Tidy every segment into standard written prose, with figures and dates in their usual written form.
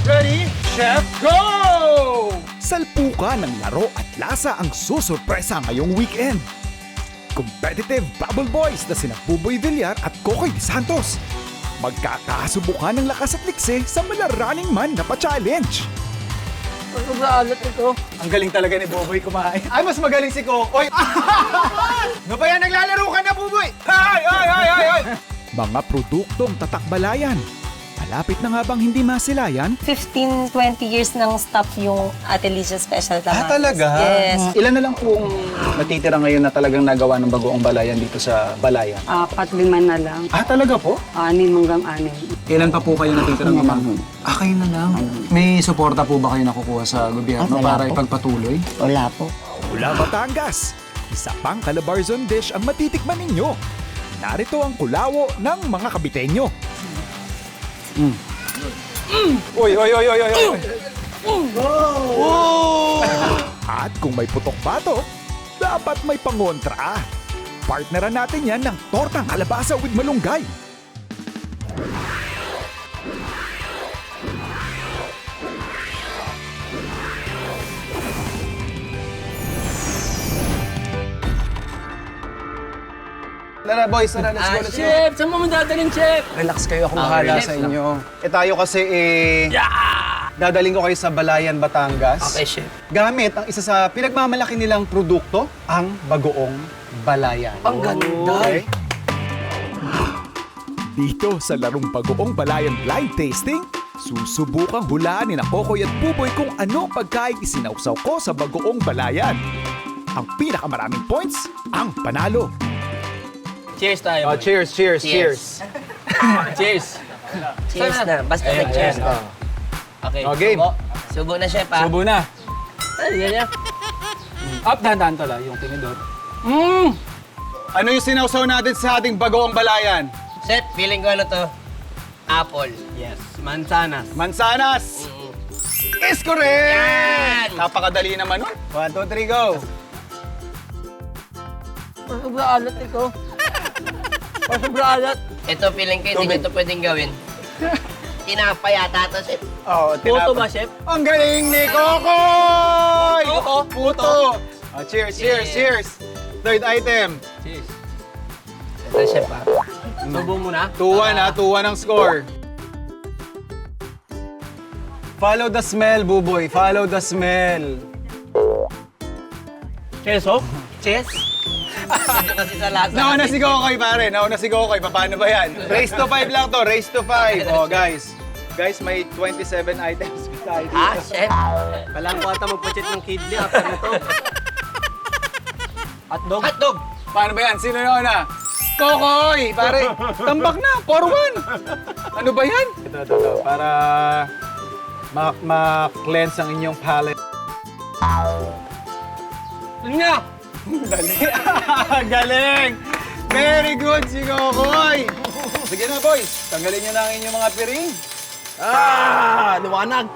Ready, Chef, go! Salpukan ng laro at lasa ang susurpresa ngayong weekend. Competitive Bubble Boys na sina Buboy Villar at Kokoy De Santos. Magkakasubukan ng lakas at likse sa Running Man na pa-challenge. Sobrang alat ito. Ang galing talaga ni Buboy kumain. Ay, mas magaling si Kokoy. No ba yan? Naglalaro ka na, Buboy! Ay! Mga produktong tatakbalayan. Malapit na nga bang hindi masilayan? 15-20 years nang stop yung Ate Licia Special Tamates. Talaga? Yes. Ilan na lang pong natitira ngayon na talagang nagawa ng bagoong balayan dito sa Balayan? 4-5 na lang. Talaga po? 6 hanggang 6. Ilan pa po kayo natitirang amang? Kayo na lang. May suporta po ba kayo nakukuha sa gobyerno para ipagpatuloy? Wala po. Mula Batangas, isa pang Calabarzon dish ang matitikman ninyo. Narito ang kulawo ng mga kabitenyo. Uy! At kung may putok-batok, dapat may pangontra. Partneran natin yan ng tortang kalabasa with malunggay. Tara boys, tara, let's go, let's go. Chef! Saan mo dadalhin, Chef? Relax kayo, ako bahala sa inyo. Tayo kasi dadaling ko kayo sa Balayan, Batangas. Okay, Chef. Gamit ang isa sa pinagmamalaki nilang produkto, ang bagoong balayan. Ang ganda. Okay? Dito sa larong Bagoong Balayan Blind Tasting, susubukang hulaan ni Kokoy at Buboy kung ano pagkain isinausaw ko sa Bagoong Balayan. Ang pinakamaraming points, ang panalo. Cheers tayo. Oh, cheers. Cheers. Cheers na. Basta nag-cheers na. Okay. Oh, game. Subo na, Chef, ha? Subo na. Ay, ganyan. Up, dahan-dahan tala, yung tinidor. Ano yung sinausaw natin sa ating bagoong balayan? Chef, feeling ko ano to? Apple. Yes. Mansanas. Mansanas! Is correct! Napakadali naman nun. 1, 2, 3, go! Sobrang alat ito. Sobrang alat. Ito, feeling ko hindi nyo ito pwedeng gawin. Tinapay yata to, Chef. Oh, Puto ba, Chef? Ang galing ni Kokoy! Puto? Puto! Oh, cheers! Third item. Cheers. Ito, Chef, ha? Subo mo na. 2-1 ha, 2-1 ang score. Follow the smell, Buboy. Follow the smell. Cheso? Cheers. Ito kasi sa lasa. Nauna si Kokoy, pare. Nauna si Kokoy. Paano ba yan? Race to 5 lang to. Race to 5. Oh, guys. Guys, may 27 items tayo dito. Chef? Kailangan ko ata magpachit ng kidney after nito. Hotdog? Hotdog! Paano ba yan? Sino nauna? Kokoy! Pare, tambak na. 4-1. Ano ba yan? Ito. Para ma-cleanse ang inyong palate. Ano nga? Dali. Galing! Very good si Kokoy! Sige na, boys. Tanggalin nyo na ang inyong mga piring. Liwanag.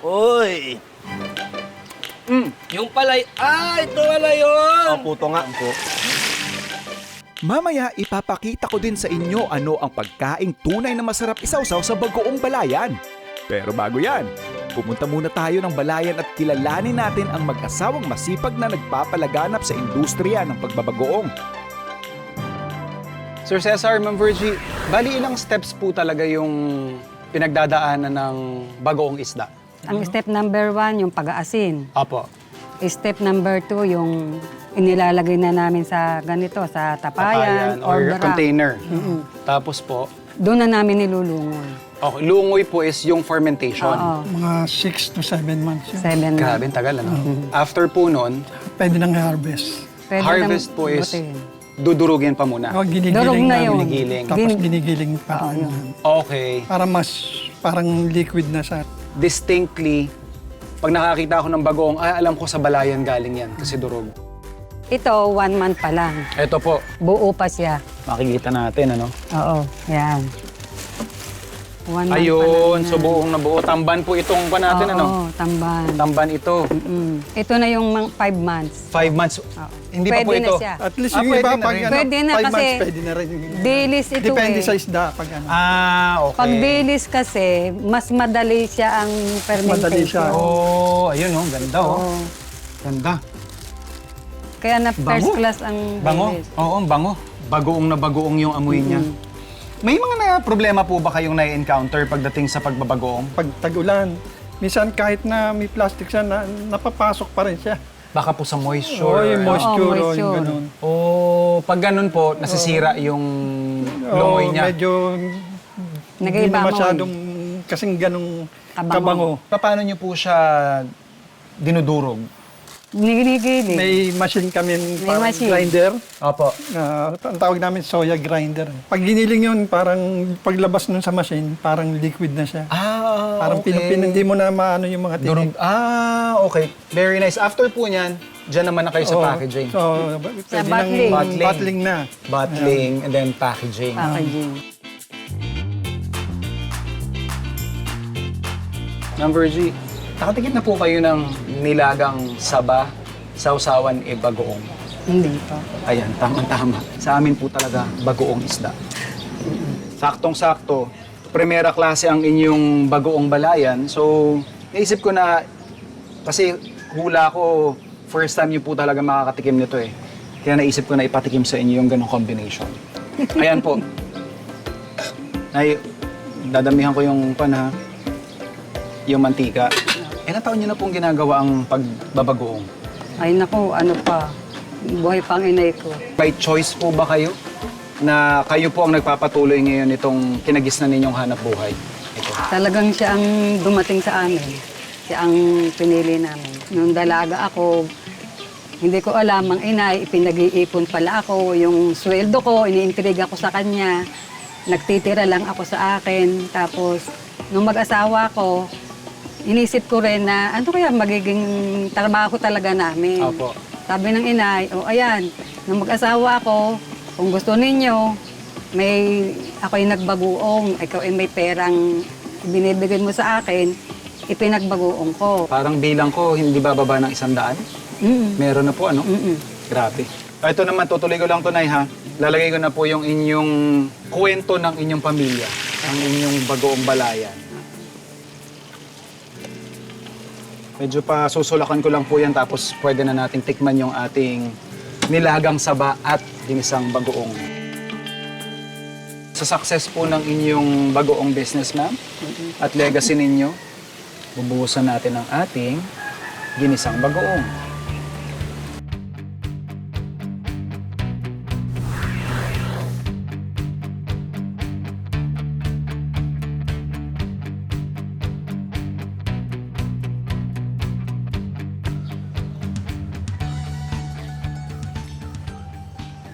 Uy. Yung palay... ito pala yun! Puto nga. Mamaya ipapakita ko din sa inyo ano ang pagkaing tunay na masarap isawsaw sa Bagoong Balayan. Pero bago yan, pumunta muna tayo ng Balayan at kilalanin natin ang mag-asawang masipag na nagpapalaganap sa industriya ng pagbabagoong. Sir Cesar, Ma'am Virgie, bali ilang steps po talaga yung pinagdadaanan ng bagoong isda? Ang step number 1, yung pag-aasin. Apo. Step number 2, yung inilalagay na namin sa ganito, sa tapayan, or bra. container. Tapos po, Doon na namin nilulungoy. okay, lungoy po is yung fermentation. Oo, Mga 6 to 7 months yun. 7 Grabe, ang tagal ano? After po nun, Pwede nang harvest. Pwede harvest nang po is butin. dudurugin pa muna. O, ginigiling Durog na namin. yun. Ginigiling. Tapos Gin- ginigiling pa. Oo, yun. Okay. Para mas parang liquid na siya. Distinctly, pag nakakita ako ng bagoong, alam ko sa Balayan galing yan kasi durog. Ito, 1 month pa lang. Ito po, Buo pa siya. makikita natin ano. Oo, yan. 1 month pa Ayun, lang so yan. buong nabuo. Tamban po itong pa natin, ano? Oo, tamban. Tamban ito. Ito na yung 5 months. 5 months. Hindi pa po Pwede ito. na siya. At least Ah, yung pwede iba, na pag rin. ano, Pwede na 5 kasi months, pwede na rin. dailies ito Depende eh. sa isda. Pag ano. Okay. Pag dailies kasi, mas madali siya ang fermentation. Madali siya. Oh, ayun oh, ganda oh. Oo. Ganda. Kaya na first Bango. class ang Bango. dailies. Oo, bango. Bagoong na bagoong yung amoy niya. May mga problema po ba kayong na-encounter pagdating sa pagbabagoong? Pag tag-ulan, minsan kahit na may plastic siya, napapasok pa rin siya. Baka po sa moisture. Oo, yung moisture, Oo, yung moisture. ganun. Oh, pag ganun po, nasisira yung lungoy Oo, niya. medyo hindi Nag-iba na mo. masyadong kasing ganong Kabango. kabango. Paano niyo po siya dinudurog? Ginigili. May machine kami, parang machine. grinder. Opo. Ang tawag namin soya grinder. Pag giniling yun, parang paglabas nun sa machine, parang liquid na siya. Ah, Parang okay. hindi mo na maano yung mga Durog. tinik. Ah, okay. Very nice. After po niyan, dyan naman na kayo sa Oo. packaging. So, pwede nang bottling. bottling na. Bottling and then packaging. Packaging. Number G, nakatikit na po kayo ng nilagang saba, sausawan, bagoong. Hindi pa. Ayan, tama-tama. Sa amin po talaga, bagoong isda. Saktong-sakto, primera klase ang inyong bagoong balayan. So, naisip ko na, kasi hula ko, first time niyo po talaga makakatikim nito eh. Kaya naisip ko na ipatikim sa inyo yung ganong combination. Ayan po. Ay, dadamihan ko yung yung mantika. Ilang taon niyo na pong ginagawa ang pagbabagoong? Ay naku, ano pa. Buhay pang inay ko. By choice po ba kayo na kayo po ang nagpapatuloy ngayon itong kinagisnan ninyong hanap buhay? Ito. Talagang siya ang dumating sa amin. Siya ang pinili namin. Nung dalaga ako, hindi ko alam, ang inay, pinag-iipon pala ako. Yung sweldo ko, iniintriga ko sa kanya. Nagtitira lang ako sa akin. Tapos, nung mag-asawa ko, inisip ko rin na ano kaya magiging trabaho talaga namin. Opo. Sabi ng inay, ayan, nung mag-asawa ako, kung gusto ninyo, ako'y nagbagoong, ikaw ay may perang binibigay mo sa akin, ipinagbagoong ko. Parang bilang ko, hindi bababa ng 100? Meron na po, ano? Grabe. Ito naman, tutuloy ko lang to, Nay, ha? Lalagay ko na po yung inyong kwento ng inyong pamilya, ang inyong bagoong balayan. Medyo pa susulakan ko lang po yan, tapos pwede na nating tikman yung ating nilagang saba at ginisang bagoong. Sa success po ng inyong bagoong business, ma'am, at legacy ninyo, bubuhusan natin ang ating ginisang bagoong.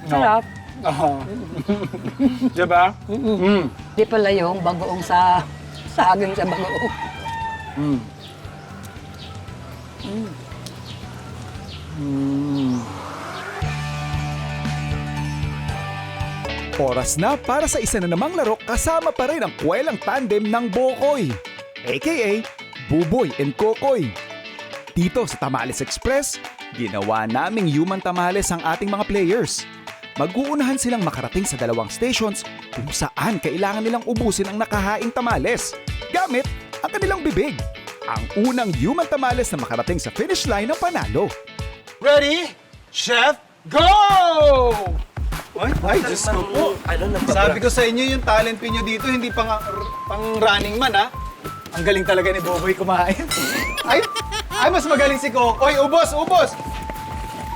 Sarap. Oo. Diba? Di pala yung bagoong sa saging sa bagoong. Mm. Oras na para sa isa na namang laro kasama pa rin ang kwelang tandem ng Bokoy, aka Buboy and Kokoy. Dito sa Tamales Express, ginawa naming human tamales ang ating mga players. Mag-uunahan silang makarating sa 2 stations kung saan kailangan nilang ubusin ang nakahaing tamales gamit ang kanilang bibig. Ang unang human tamales na makarating sa finish line ang panalo. Ready? Chef, go! Ay, Diyos ko po. Sabi ko sa inyo, yung talent nyo dito, hindi pang running man, ha? Ang galing talaga ni Boboy kumain. Ay, mas magaling si Coco. Oy, ubos, ubos!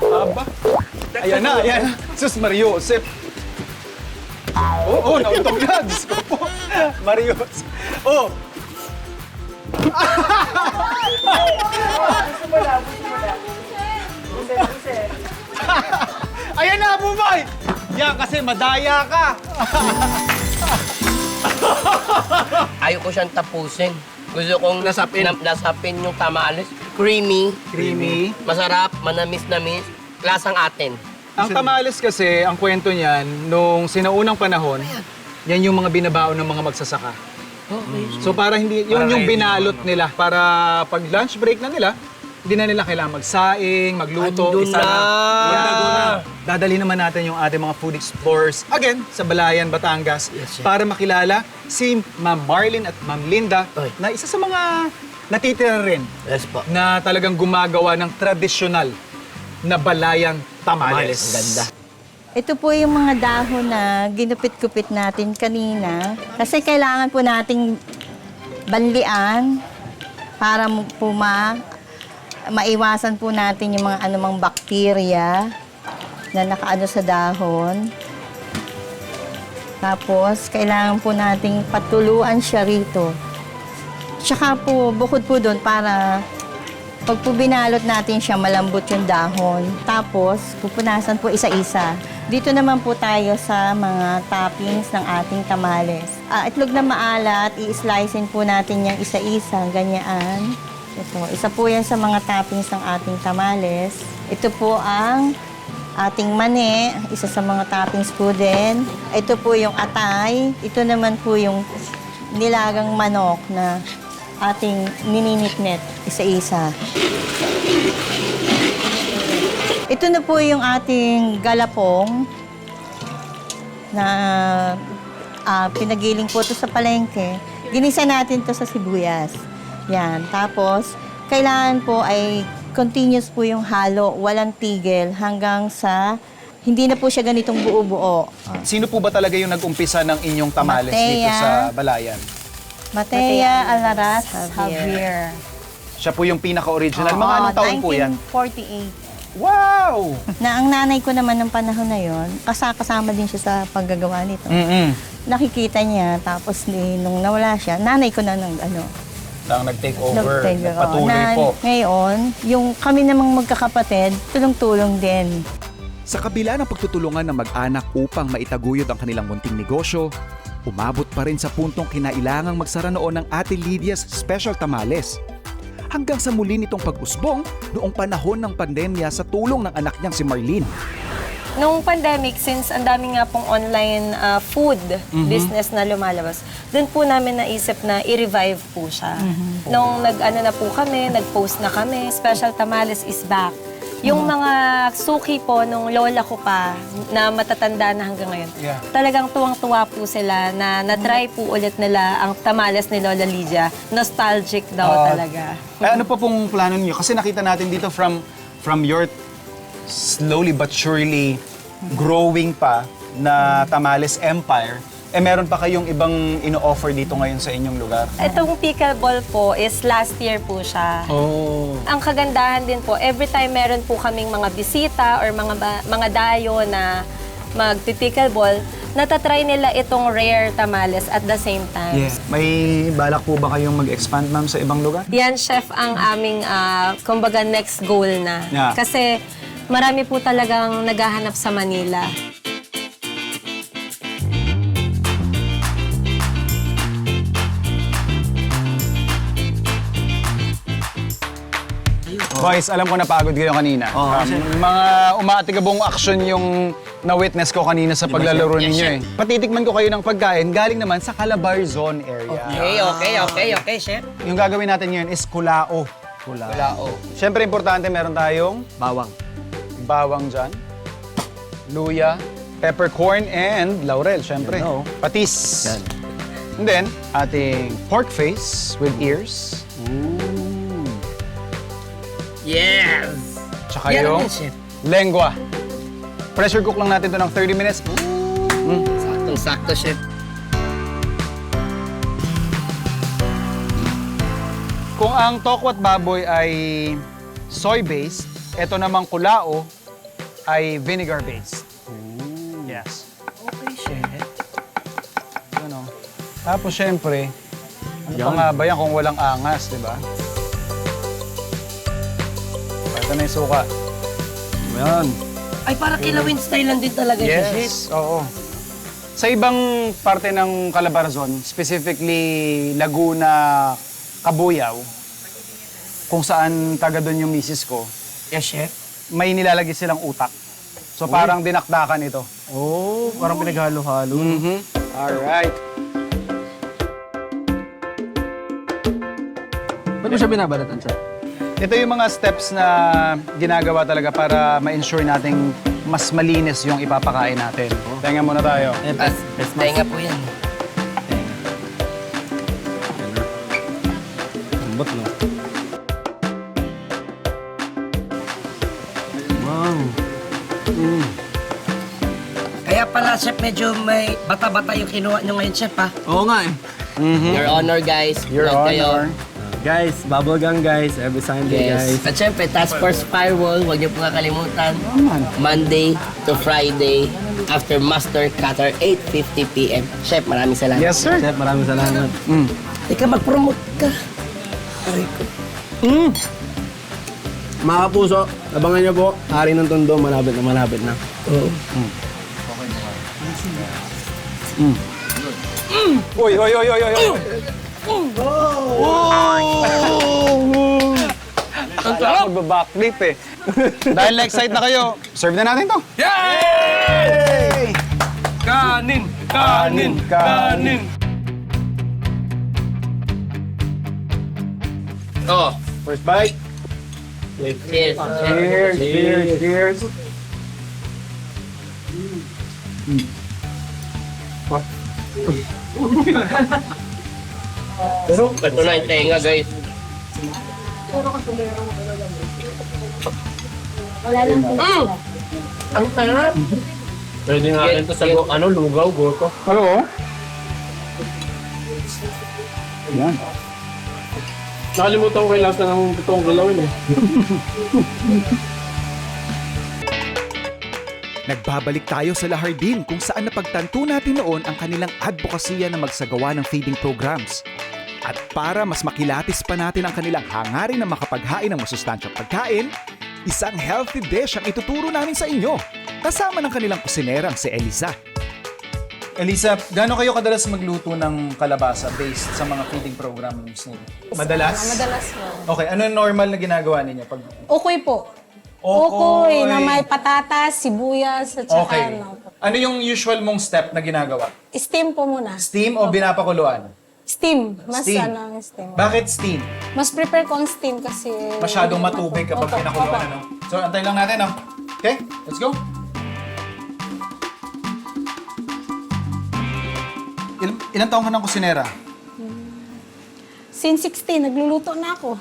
Aba. Ayan na, ayan. Sus, Mariosep. Oo, nauntog na. Diyos ko po. Mariosep. Oh. Ayan na, Boboy! Yan, kasi madaya ka. Ayoko siyang tapusin. Gusto kong nasapin yung tamales. Creamy, Creamy. masarap, manamis-namis. Lasang atin. Ang tamales kasi, ang kwento niyan, nung sinaunang panahon, yan yung mga binabaon ng mga magsasaka. So para hindi, yun yung binalot nila. Para pag lunch break na nila, hindi na nila kailangan magsaing, magluto. Andun isa na. Dadali naman natin yung ating mga food explorers, again, sa Balayan, Batangas, para makilala si Ma'am Marlene at Ma'am Linda, na isa sa mga natitira rin Yes po. na talagang gumagawa ng tradisyonal na Balayan tamales. Ang ganda. Ito po yung mga dahon na ginupit-gupit natin kanina. Kasi kailangan po nating banlian para po maiwasan po natin yung mga anumang bakterya na nakaano sa dahon. Tapos, kailangan po nating patuluan siya rito. Tsaka po, bukod po doon para pag po binalot natin siya, malambot yung dahon. Tapos, pupunasan po isa-isa. Dito naman po tayo sa mga toppings ng ating tamales. Itlog na maalat, i-slicein po natin yung isa-isa, ganyan. Ito, isa po yan sa mga toppings ng ating tamales. Ito po ang ating mani, isa sa mga toppings po din. Ito po yung atay. Ito naman po yung nilagang manok na ating nininitnet, isa-isa. Ito na po yung ating galapong na pinagiling po ito sa palengke. Ginisa natin to sa sibuyas. Yan. Tapos, kailangan po ay continuous po yung halo, walang tigil hanggang sa hindi na po siya ganitong buo-buo. Sino po ba talaga yung nag-umpisa ng inyong tamales dito Matea. sa Balayan? Matea Alaras Javier. Siya po yung pinaka-original. Mga anong taon po yan? 1948. Wow! Na ang nanay ko naman ng panahon na yon, kasama din siya sa paggagawa nito. Nakikita niya, tapos nung nawala siya, nanay ko na Ang nag-take over, nag-take nagpatuloy na, po. Ngayon, yung kami namang magkakapatid, tulong-tulong din. Sa kabila ng pagtutulungan ng mag-anak upang maitaguyod ang kanilang munting negosyo, umabot pa rin sa puntong kinailangang magsara noon ng Ate Lydia's Special Tamales. Hanggang sa muli nitong pag-usbong noong panahon ng pandemya sa tulong ng anak niyang si Marlene. Nung pandemic, since ang dami nga pong online food business na lumalabas, doon po namin naisip na i-revive po siya. Nung na po kami, nag-post na kami, Special Tamales is back. Yung mga suki po nung lola ko pa, na matatanda na hanggang ngayon, talagang tuwang-tuwa po sila na na-try po ulit nila ang tamales ni Lola Lydia. Nostalgic daw talaga. Ano pa pong plano niyo? Kasi nakita natin dito from your slowly but surely growing pa na tamales empire, meron pa kayong ibang ino-offer dito ngayon sa inyong lugar? Itong pickleball po is last year po siya. Oh. Ang kagandahan din po, every time meron po kaming mga bisita or mga dayo na magpipickleball, natatry nila itong rare tamales at the same time. May balak po ba kayong mag-expand, ma'am, sa ibang lugar? Yan, chef, ang aming, kumbaga, next goal na. Yeah. Kasi marami po talagang naghahanap sa Manila. Boys, alam ko napagod kayo kanina. Mga umaatigabong aksyon yung na-witness ko kanina sa paglalaro ninyo eh. Patitikman ko kayo ng pagkain galing naman sa Calabarzon area. Okay, chef. Yung gagawin natin ngayon is kulao. Kulao. Siyempre, importante meron tayong bawang dyan, luya, peppercorn, and laurel, siyempre. Patis. And then, ating pork face with ears. Yes! Tsaka Yan yung ang chef. lengua. Pressure cook lang natin to ng 30 minutes. Saktong-sakto, chef. Kung ang tokwat baboy ay soy-based, ito namang kulao ay vinegar-based. Yes. Okay, chef. Ano? Tapos syempre, ano pa nga ba yan kung walang angas, di ba? Ito na yung suka. Ayan. Ay, para kilawin style lang din talaga siya, chef. Yes, oo. Sa ibang parte ng Calabarzon, specifically Laguna, Cabuyao, kung saan taga doon yung misis ko, Yes, chef. may nilalagay silang utak. So parang dinakdakan ito. Parang pinaghalo-halo. Alright. Ba't mo siya binabalatan, sir? Ito yung mga steps na ginagawa talaga para ma-ensure nating mas malinis yung ipapakain natin. Tenga muna tayo. Tenga po yan. Ambot, no? Wow. Kaya pala, chef, medyo may bata-bata yung kinuha nyo ngayon, chef, ha? Oo nga eh. Your honor, guys. Your Vlog kayo. honor. Guys, bubble gum guys. Every Sunday, guys. Yes. At syempre, Task Force Firewall, huwag niyo po kakalimutan. Monday to Friday, after Master Cutter, 8:50 p.m. Chef, maraming salamat. Yes, sir. Chef, maraming salamat. Teka, mag-promote ka. Aray ko. Mga kapuso, abangan niyo po. Hari ng Tondo, malapit na. Uy, uy, uy, uy, uy, uy. Ang sarap! Magbabackflip eh. Dahil na-excite na kayo, serve na natin to. Yay! Kanin! Kanin! Kanin! Oh, First bite. cheers. Cheers, cheers, cheers. Ito na yung tenga, guys. Ang sarap. Pwede nga rin to sa lugaw, goto. Hello? Yan. Nakalimutan ko kay lasa ng totoong galawin eh. Nagbabalik tayo sa Lahardin kung saan napagtanto natin noon ang kanilang advokasya na magsagawa ng feeding programs. At para mas makilatis pa natin ang kanilang hangarin na makapaghain ng masustansyang pagkain, isang healthy dish ang ituturo namin sa inyo, kasama ng kanilang kusinerang si Eliza. Elisa, gaano kayo kadalas magluto ng kalabasa based sa mga feeding programs ninyo? Madalas? Madalas po. Okay, ano yung normal na ginagawa ninyo? Pag... Ukoy po. Ukoy. Na may patatas, sibuyas, at saka Okay. Ano yung usual mong step na ginagawa? Steam po muna. Steam o binapakuluan? Steam. Mas Steam. ano ang steam. Bakit steam? Mas prepare ko ang steam kasi... Masyadong matubig kapag Opo, pinakuluan, opo. ano? So, antayin lang natin, no? Okay, let's go. Ilan taong ka ng kusinera? Since 16, nagluluto na ako.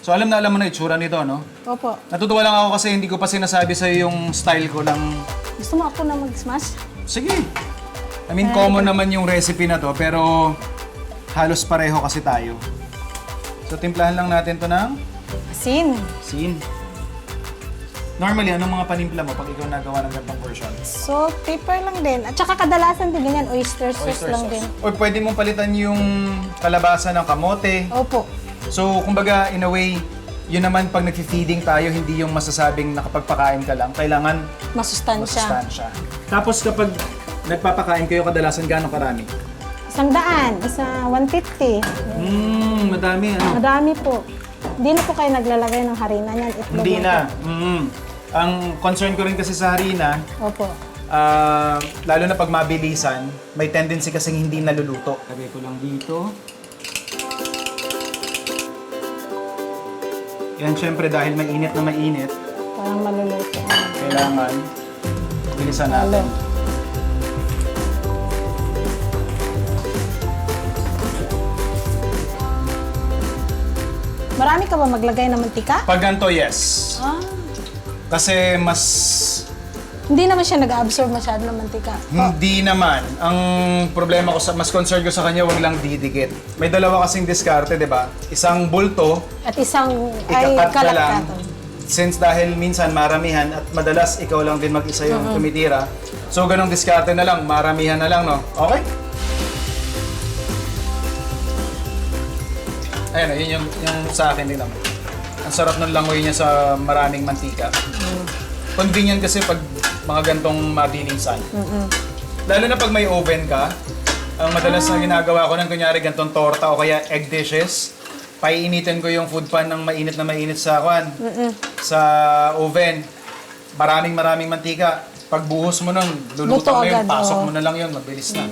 So, alam na mo na itsura nito, no? Opo. Natutuwa lang ako kasi hindi ko pa sinasabi sa'yo yung style ko ng... Gusto mo ako na mag-smash? Sige. I mean, common naman yung recipe na to, pero halos pareho kasi tayo. So, timplahan lang natin to ng Asin. asin. Normally, anong mga panimpla mo pag ikaw nagawa ng ganitong version? So, pepper lang din. At saka kadalasan din ganyan, oyster sauce lang din. O pwede mong palitan yung kalabasa ng kamote. Opo. So, kumbaga, in a way, yun naman pag nag-feeding tayo, hindi yung masasabing nakapagpakain ka lang. Kailangan Masustansya. masustansya. Tapos kapag nagpapakain kayo, kadalasan gano'ng karami? 100, isa 150. Madami, ano? Madami po. Hindi na po kayo naglalagay ng harina niyan. Itlog Hindi lang na. po. Ang concern ko rin kasi sa harina, Opo. lalo na pag mabilisan, may tendency kasing hindi naluluto. Lagay ko lang dito. Yan, syempre dahil mainit na mainit, Parang maluluto. kailangan bilisan natin. Marami ka ba maglagay ng mantika? Pag ganito, yes. Kasi mas Hindi naman siya nag-absorb masyado ng mantika. hindi naman. Ang problema ko, mas concern ko sa kanya, wag lang didikit. May dalawa kasing diskarte, di ba? Isang bulto, At isang ay ikakat ka lang. kalat-katan. Since dahil minsan maramihan at madalas ikaw lang din mag-isa yung tumitira. So ganong diskarte na lang, maramihan na lang, no? Okay? Ayun, yun yung sa akin din naman. Ang sarap ng langoy niya sa maraming mantika. Convenient kasi pag mga gantong mabilisan. Lalo na pag may oven ka, ang madalas na ginagawa ko ng kunyari gantong torta o kaya egg dishes, paiinitin ko yung food pan ng mainit na mainit sa sa oven. Maraming mantika. Pag buhos mo nun, luluto Luto mo yun, agad, pasok oo. mo na lang yun, mabilis na.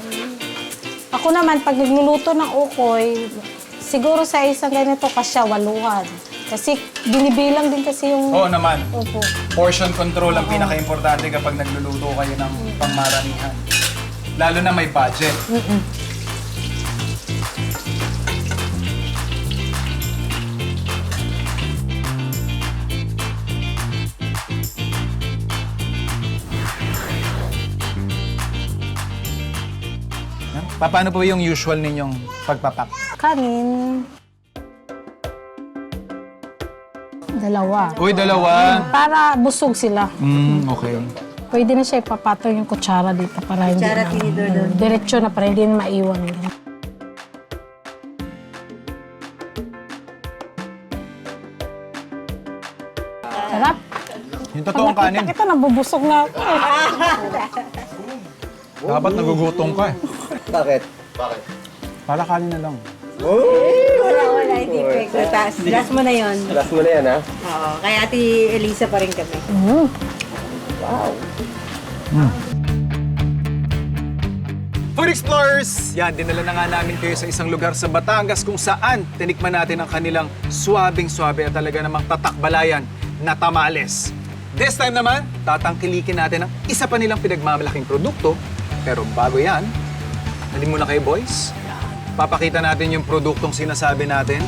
Ako naman, pag nagluluto ng ukoy, Siguro sa isang ganito kasya, 8. Kasi binibilang din kasi yung... Oo naman. Opo. Portion control ang pinaka-importante kapag nagluluto kayo ng pangmaramihan. Lalo na may budget. Paano po yung usual ninyong pagpapak? Kanin. 2. Uy, 2. Para busog sila. Okay. Pwede na siya ipapatong yung kutsara dito para hindi na... Diretso na para hindi na maiwan. Sarap. Yung totoong kanin. Kita nabubusog na ako. Dapat nagugutom ka eh. Bakit? Para kanin na lang. Wala, hindi pwede. Last mo na yun. Last mo na yan, ha? Oo, kaya Ate Elisa pa rin kami. Food Explorers! Yan, dinala na nga namin kayo sa isang lugar sa Batangas kung saan tinikman natin ang kanilang swabing-swabe at talaga namang tatakbalayan na tamales. This time naman, tatangkilikin natin ang isa pa nilang pinagmamalaking produkto. Pero bago yan, halin muna kayo boys. Papakita natin yung produktong sinasabi natin.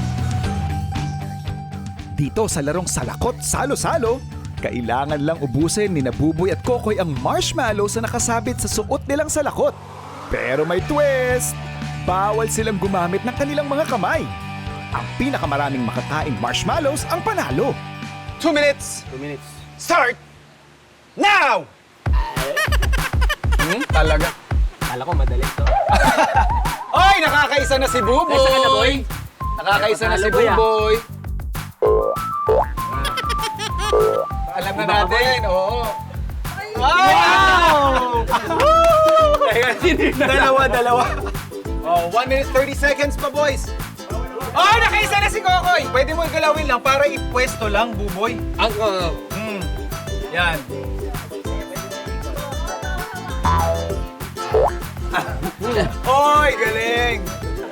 Dito sa larong salakot salo-salo, kailangan lang ubusin ni Buboy at Kokoy ang marshmallows na nakasabit sa suot nilang salakot. Pero may twist! Bawal silang gumamit ng kanilang mga kamay. Ang pinakamaraming makakain marshmallows ang panalo. 2 minutes! 2 minutes. Start! Now! Talaga. Kala ko madali to. Oy! Nakakaisa na si Buboy! Kaisa ka na, boy? Nakakaisa na si Natalo, boy, ah. Buboy. Alam na natin, oo. Wow! Dalawa. Oh, 1 minute 30 seconds pa, boys. Oh, nakaisa na si Kokoy! Pwede mo igalawin lang para ipwesto lang, Buboy. Yan. Oy, galing!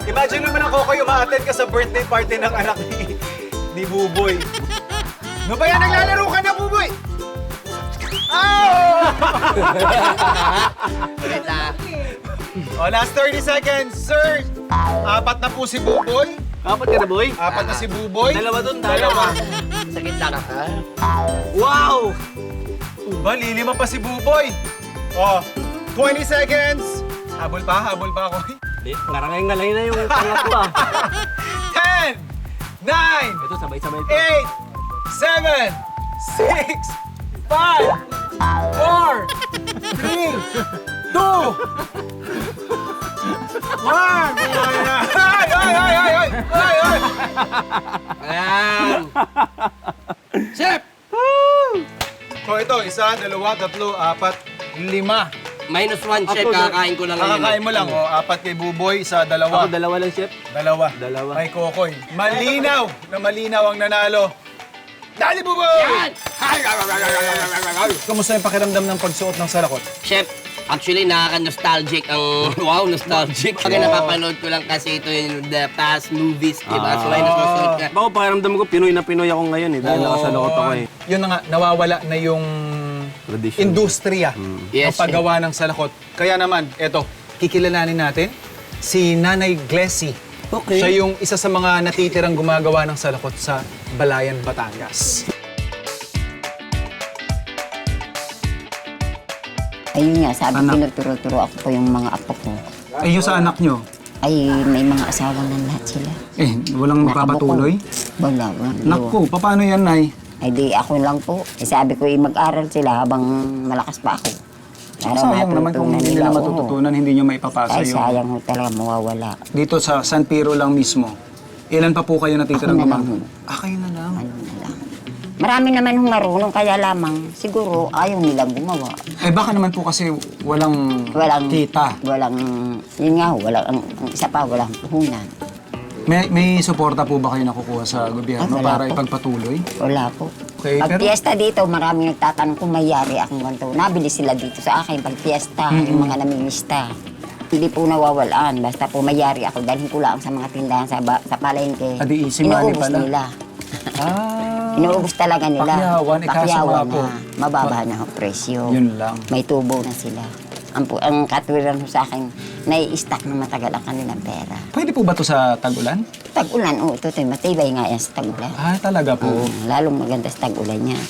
Imagine naman ang Kokoy umaattend ka sa birthday party ng anak ni Buboy. No ba yan? Naglalaro ka na, Buboy! Oh! Oh, last 30 seconds, sir! 4 na po si Buboy. 4 ka na, boy? 4 na si Buboy. Dalawa dun, Dalawa. Sa gitna ka. Wow! Ba, lilima pa si Buboy. Oh, 20 seconds. Habol pa ako. Ngarangay-ngalay na yung tanga ko, 10, 9, Ito, sabay-sabay to. 8, 7, 6, 5, 4, 3, 2, 1. Ay! Ayan. Chef! So ito, 1, 2, 3, 4, 5. -1, chef. Kakakain ko lang ngayon. Kakakain mo lang, 4 kay Buboy, 1, 2. Ako, 2 lang, chef. Dalawa. Kay Kokoy. Malinaw ang nanalo. Dali, Buboy! Kamusta yung pakiramdam ng pagsuot ng salakot? Chef, actually nakaka-nostalgic ang... Wow, nostalgic. Pag napapanood ko lang kasi ito yung the past movies, di ba? So, ay nasusunod ka. Ako, pakiramdam ko, Pinoy na Pinoy ako ngayon dahil nakasalukot ako Yun na nga, nawawala na yung Tradition. industriya Yes, ng paggawa ng salakot. Kaya naman, eto, kikilalanin natin si Nanay Glessy. Okay. Siya yung isa sa mga natitirang gumagawa ng salakot sa Balayan, Batangas. Ayun nga, sabi tinuturo-turo ako po yung mga apo ko. Eh, yung sa anak nyo? Ay, may mga asawa na lahat sila. Eh, walang magpapatuloy? Wala. Naku, paano yan, Nay? Ay di ako lang po. Eh, sabi ko, mag-aral sila habang malakas pa ako. Para Sayang naman kung hindi nila matututunan, hindi nyo maipapasa Ay, yung... sayang ho talaga, mawawala. Dito sa San Pedro lang mismo, ilan pa po kayo natitirang Ako na lang. gumagawa? Kayo na lang. Ano na lang. Marami naman hong marunong, kaya lamang siguro ayaw nilang gumawa. Eh, baka naman po kasi walang kita. Yun nga ho, ang isa pa, walang puhunan. May suporta po ba kayo nakukuha sa gobyerno Wala para po. ipagpatuloy? Wala po. Okay, Pag pero- fiesta dito, marami nagtatanong kung mayari akong ganito. Nabili sila dito sa akin pag fiesta, yung mga namimista. Hindi po nawawalaan. Basta po mayari ako, dalhin ko lang sa mga tindahan sa palengke. Adi, easy money Inuubos pala. nila. Ah, Inuubos talaga nila. Pakyawan, kaso nga po. Mababa na ang presyo. Yun lang. May tubo na sila. Ang katwiran sa akin, nai-stack na matagal ang kanilang pera. Pwede po ba to sa tag-ulan? Tag-ulan, ito, matibay nga yan sa tag-ulan. Ah, talaga po. Lalong maganda sa tag-ulan niya.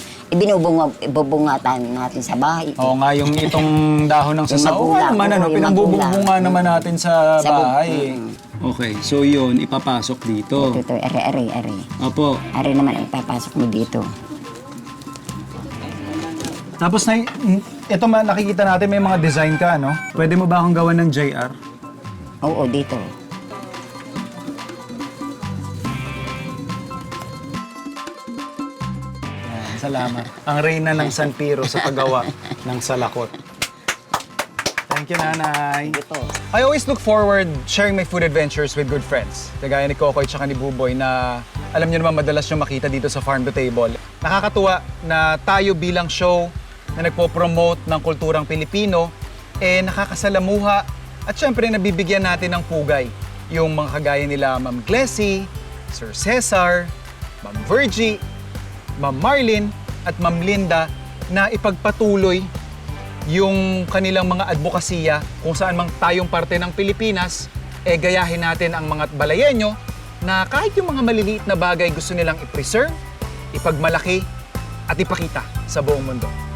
Ibubungatan natin sa bahay. Oo nga, yung itong dahon ng Yung sasao. magulang, naman, ano, yung pinambubunga naman natin sa Sa bahay. Okay, so yun, ipapasok dito. Ito, are. Opo. Are naman ang ipapasok mo dito. Tapos na, ito nakikita natin may mga design ka, no? Pwede mo ba akong gawan ng JR? Oo, dito. Salamat. Ang reyna ng San Piro sa paggawa ng salakot. Thank you, Nanay. Ito. I always look forward sharing my food adventures with good friends. Kagaya ni Kokoy at ni Buboy na alam niyo naman madalas nyo makita dito sa Farm to Table. Nakakatuwa na tayo bilang show na nagpo-promote ng kulturang Pilipino, nakakasalamuha at syempre nabibigyan natin ng pugay. Yung mga kagaya nila Ma'am Glessy, Sir Cesar, Ma'am Virgie, Ma'am Marlene at Ma'am Linda na ipagpatuloy yung kanilang mga advokasya kung saan mang tayong parte ng Pilipinas, gayahin natin ang mga balayenyo na kahit yung mga maliliit na bagay gusto nilang i-preserve, ipagmalaki at ipakita sa buong mundo.